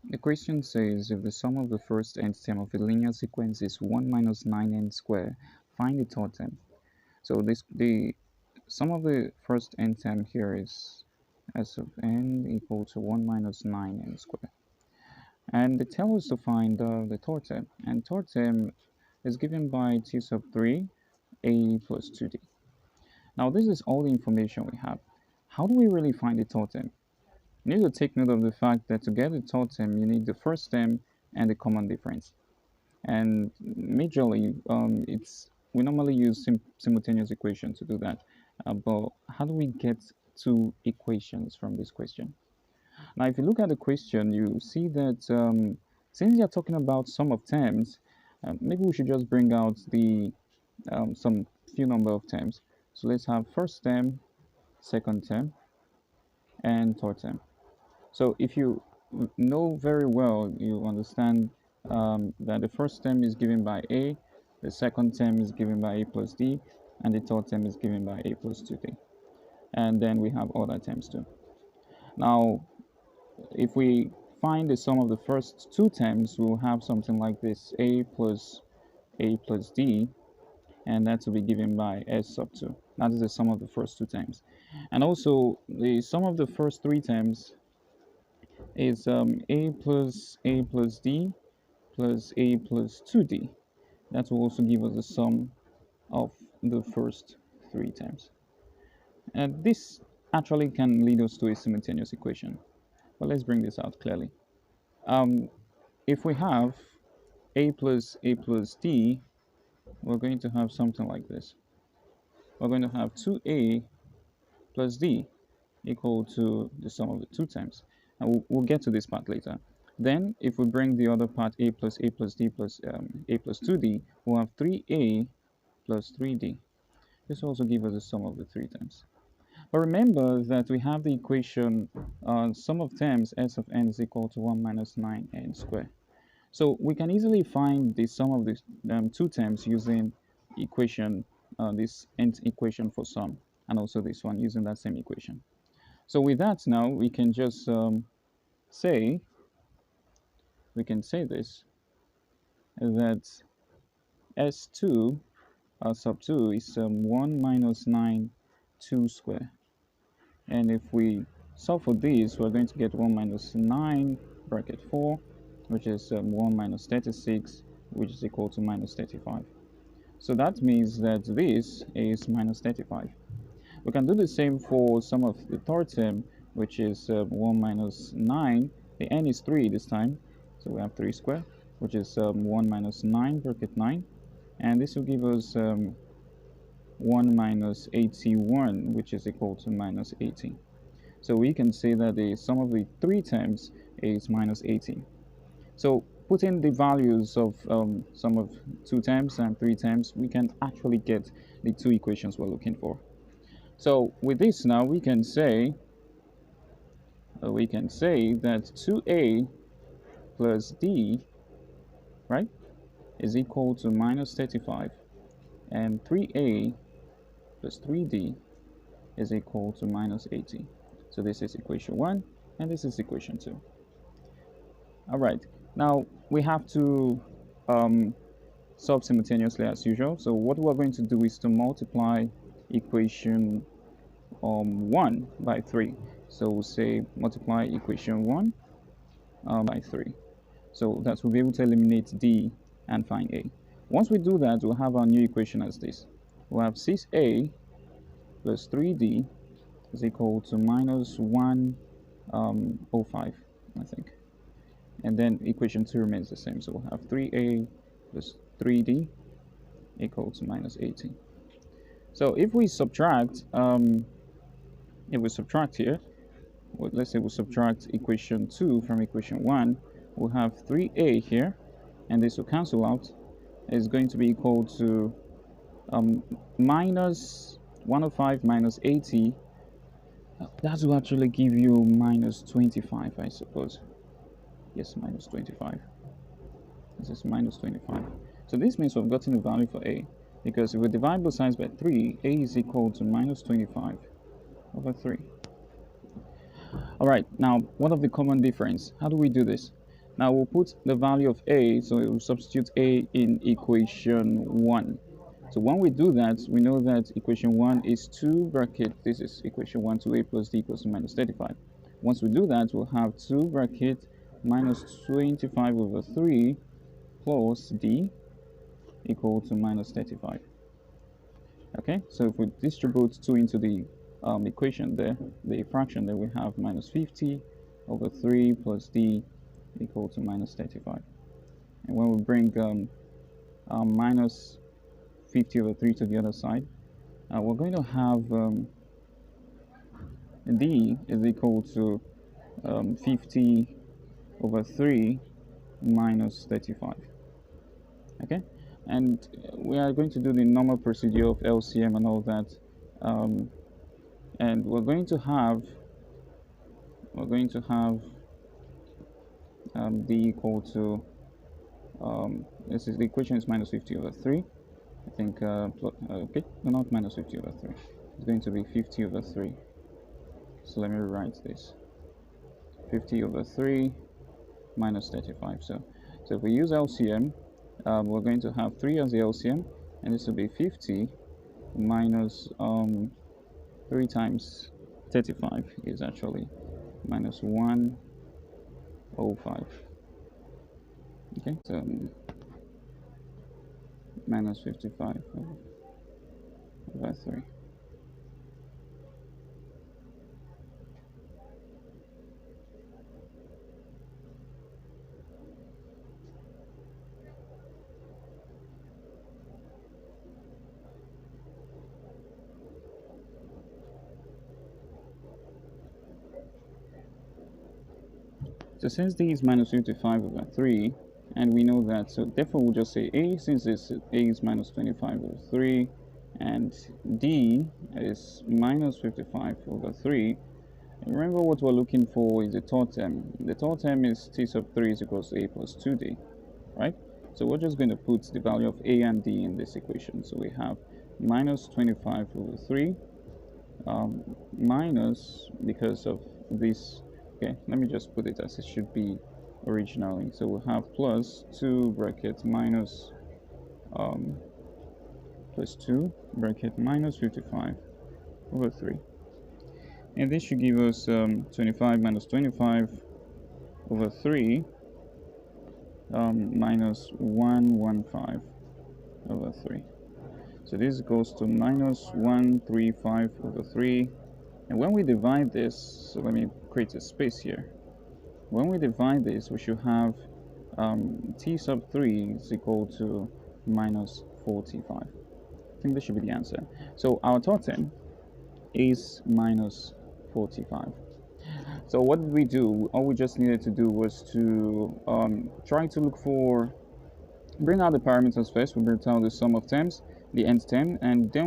The question says if the sum of the first nth term of a linear sequence is 1 minus 9n squared, find the third term. So the sum of the first nth term here is s of n equal to 1 minus 9n squared. And they tell us to find the third term. And third term is given by t sub 3 a plus 2d. Now this is all the information we have. How do we really find the third term? You need to take note of the fact that to get the third term, you need the first term and the common difference. And majorly, we normally use simultaneous equation to do that. But how do we get two equations from this question? Now, if you look at the question, you see that since you're talking about sum of terms, maybe we should just bring out the some few number of terms. So let's have first term, second term, and third term. So if you know very well, you understand that the first term is given by a, the second term is given by a plus d, and the third term is given by a plus 2d. And then we have other terms too. Now, if we find the sum of the first two terms, we'll have something like this, a plus d, and that will be given by s sub 2. That is the sum of the first two terms. And also, the sum of the first three terms is a plus d plus a plus 2d. That will also give us the sum of the first three terms. And this actually can lead us to a simultaneous equation. But let's bring this out clearly. If we have a plus d, we're going to have something like this. We're going to have 2a plus d equal to the sum of the two terms. And we'll get to this part later. Then, if we bring the other part, a plus d plus a plus 2d, we'll have 3a plus 3d. This will also give us the sum of the three terms. But remember that we have the equation sum of terms s of n is equal to 1 minus 9n squared. So we can easily find the sum of the two terms using equation, this nth equation for sum, and also this one using that same equation. So with that now, we can just say this, that S2 sub 2 is 1 minus 9 2 square. And if we solve for this, we're going to get 1 minus 9 bracket 4, which is 1 minus 36, which is equal to minus 35. So that means that this is minus 35. We can do the same for sum of the third term, which is 1 minus 9. The n is 3 this time, so we have 3 squared, which is 1 minus 9 bracket 9. And this will give us 1 minus 81, which is equal to minus 18. So we can say that the sum of the three terms is minus 18. So putting the values of sum of two terms and three terms, we can actually get the two equations we're looking for. So with this now, we can say that 2a plus d, right, is equal to minus 35, and 3a plus 3d is equal to minus 80. So this is equation 1, and this is equation 2. All right, now we have to solve simultaneously as usual. So what we're going to do is to multiply equation 1 by 3. So we'll say multiply equation 1 by 3. So that we'll be able to eliminate d and find a. Once we do that, we'll have our new equation as this. We'll have 6a plus 3d is equal to minus 105, I think. And then equation 2 remains the same. So we'll have 3a plus 3d equal to minus 18. So if we subtract, here, well, let's say we subtract equation 2 from equation 1, we'll have 3a here, and this will cancel out. It's going to be equal to minus 105 minus 80. That will actually give you minus 25, I suppose. Yes, minus 25. This is minus 25. So this means we've gotten a value for a, because if we divide both sides by 3, a is equal to minus 25 over 3. All right, now what of the common difference? How do we do this? Now we'll put the value of a, so we'll substitute a in equation 1. So when we do that, we know that equation 1 is 2 bracket, this is equation 1, 2a plus d equals to minus 35. Once we do that, we'll have 2 bracket minus 25 over 3 plus d equal to minus 35. Okay, so if we distribute 2 into the equation there, the fraction there, we have minus 50 over 3 plus d equal to minus 35. And when we bring minus 50 over 3 to the other side, we're going to have d is equal to 50 over 3 minus 35. Okay, and we are going to do the normal procedure of LCM and all that, and we're going to have d equal to this is the equation is minus 50 over 3. I think okay, no, not minus 50 over 3. It's going to be 50 over 3. So let me rewrite this. 50 over 3 minus 35. So if we use LCM, we're going to have 3 as the LCM, and this will be 50 minus 3 times 35 is actually minus 105. Okay, so minus 55 over 3. So since d is minus 55 over 3, and we know that, so therefore we'll just say a, since this a is minus 25 over 3, and d is minus 55 over 3. And remember what we're looking for is the third term. The third term is t sub 3 is equals to a plus 2d, right? So we're just going to put the value of a and d in this equation. So we have minus 25 over 3 minus, because of this, okay, let me just put it as it should be originally. So we'll have plus 2 bracket minus plus 2 bracket minus 55 over 3. And this should give us 25 minus 25 over 3 minus 115 over 3. So this goes to minus 135 over 3. And when we divide this, so let me create a space here. When we divide this, we should have t sub 3 is equal to minus 45. I think this should be the answer. So our total is minus 45. So what did we do? All we just needed to do was to try to look for, bring out the parameters first. We bring out the sum of terms, the nth term, and then